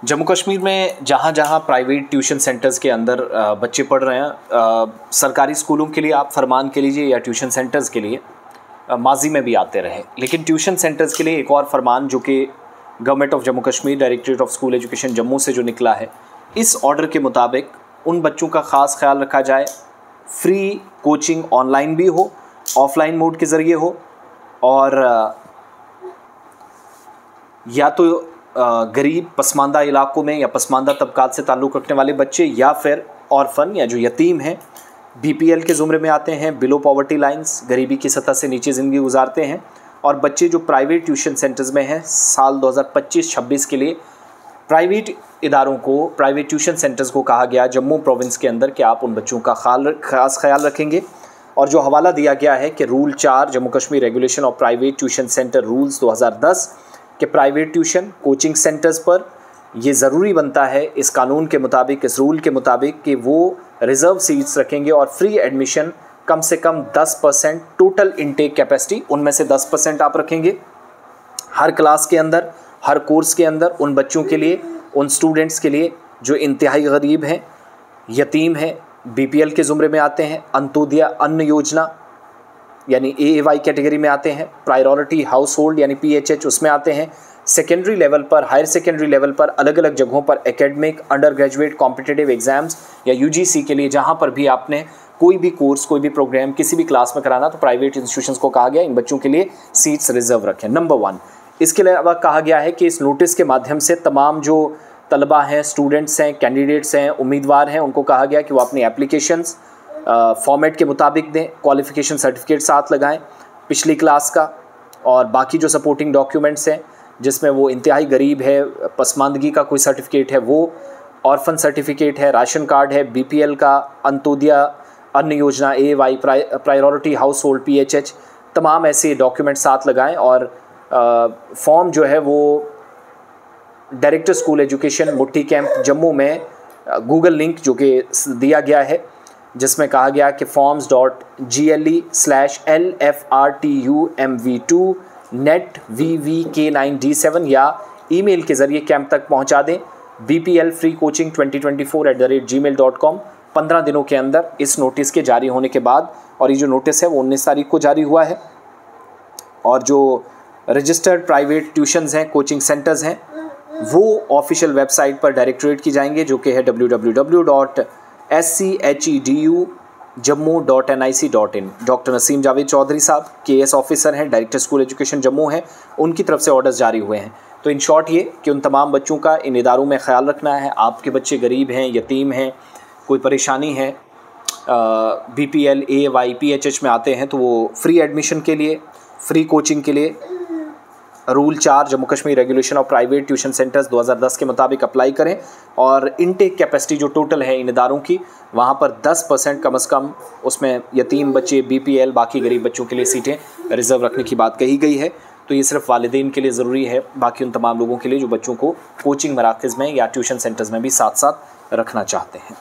जम्मू कश्मीर में जहाँ जहाँ प्राइवेट ट्यूशन सेंटर्स के अंदर बच्चे पढ़ रहे हैं, सरकारी स्कूलों के लिए आप फरमान के लीजिए या ट्यूशन सेंटर्स के लिए माजी में भी आते रहे, लेकिन ट्यूशन सेंटर्स के लिए एक और फरमान जो कि government of Jammu Kashmir directorate of school education Jammu से जो निकला है, इस ऑर्डर के मुताबिक उन बच्चों का ख़ास ख्याल रखा जाए फ्री कोचिंग ऑनलाइन भी हो, ऑफलाइन मोड के ज़रिए हो, और या तो गरीब पसमानदा इलाकों में या पसमानदा तबकात से ताल्लुक़ रखने वाले बच्चे या फिर ऑर्फन या जो यतीम हैं, बीपीएल के ज़ुमरे में आते हैं, बिलो पॉवर्टी लाइंस, गरीबी की सतह से नीचे ज़िंदगी गुजारते हैं, और बच्चे जो प्राइवेट ट्यूशन सेंटर्स में हैं साल 2025-26 के लिए प्राइवेट इदारों को, प्राइवेट ट्यूशन सेंटर्स को कहा गया जम्मू प्रोविंस के अंदर कि आप उन बच्चों का ख़ास ख्याल रखेंगे। और जो हवाला दिया गया है कि rule 4 Jammu Kashmir regulation of private tuition centre rules 2010 के प्राइवेट ट्यूशन कोचिंग सेंटर्स पर ये ज़रूरी बनता है इस कानून के मुताबिक, इस रूल के मुताबिक, कि वो रिज़र्व सीट्स रखेंगे और फ्री एडमिशन कम से कम 10% टोटल इनटेक कैपेसिटी, उनमें से 10% आप रखेंगे हर क्लास के अंदर, हर कोर्स के अंदर, उन बच्चों के लिए, उन स्टूडेंट्स के लिए जो इंतहाई गरीब हैं, यतीम हैं, बीपीएल के ज़ुमरे में आते हैं, अंत्योदय अन्न योजना यानी एएवाई कैटेगरी में आते हैं, प्रायोरिटी हाउस होल्ड यानी पीएचएच उसमें आते हैं, सेकेंडरी लेवल पर, हायर सेकेंडरी लेवल पर अलग अलग जगहों पर academic, under graduate competitive exams या यूजीसी के लिए जहां पर भी आपने कोई भी कोर्स, कोई भी प्रोग्राम किसी भी क्लास में कराना, तो प्राइवेट इंस्टीट्यूशंस को कहा गया इन बच्चों के लिए सीट्स रिजर्व रखें। नंबर 1। इसके अलावा कहा गया है कि इस नोटिस के माध्यम से तमाम जो तलबा हैं, स्टूडेंट्स हैं, कैंडिडेट्स हैं, उम्मीदवार हैं, उनको कहा गया कि वो अपनी एप्लीकेशंस फॉर्मेट के मुताबिक दें, क्वालिफ़िकेशन सर्टिफिकेट साथ लगाएं पिछली क्लास का, और बाकी जो सपोर्टिंग डॉक्यूमेंट्स हैं जिसमें वो इंतहाई गरीब है, पसमानदगी का कोई सर्टिफिकेट है वो, ऑर्फन सर्टिफिकेट है, राशन कार्ड है, बीपीएल का, अंत्योदय अन्न योजना AAY, priority house hold PHH, तमाम ऐसे डॉक्यूमेंट साथ लगाएं। और फॉर्म जो है वो डायरेक्टर स्कूल एजुकेशन मुट्ठी कैंप जम्मू में गूगल लिंक जो कि दिया गया है, जिसमें कहा गया कि forms.gle/LFRTUMV2NETVVK9D7 या ईमेल के ज़रिए कैंप तक पहुंचा दें bplfreecoaching2024@gmail.com 15 दिनों के अंदर इस नोटिस के जारी होने के बाद। और ये जो नोटिस है वो 19 तारीख को जारी हुआ है, और जो रजिस्टर्ड प्राइवेट ट्यूशन्स हैं, कोचिंग सेंटर्स हैं, वो ऑफिशियल वेबसाइट पर डायरेक्टरेट की जाएंगे जो कि है www.schedujammu.nic.in। डॉक्टर नसीम जावेद चौधरी साहब केएस ऑफिसर हैं, डायरेक्टर स्कूल एजुकेशन जम्मू हैं, उनकी तरफ से ऑर्डर्स जारी हुए हैं। तो इन शॉर्ट ये कि उन तमाम बच्चों का इन इदारों में ख्याल रखना है। आपके बच्चे गरीब हैं, यतीम हैं, कोई परेशानी है, बीपीएल, एएवाई, पीएचएच में आते हैं, तो वो फ्री एडमिशन के लिए, फ्री कोचिंग के लिए rule 4 Jammu Kashmir regulation of private tuition centres 2010 के मुताबिक अप्लाई करें, और इनटेक कैपेसिटी जो टोटल है इन इदारों की, वहाँ पर 10% कम से कम उसमें यतीम बच्चे, बीपीएल, बाकी गरीब बच्चों के लिए सीटें रिज़र्व रखने की बात कही गई है। तो ये सिर्फ वालिदैन के लिए ज़रूरी है, बाकी उन तमाम लोगों के लिए जो बच्चों को कोचिंग मराकज़ में या ट्यूशन सेंटर्स में भी साथ साथ रखना चाहते हैं।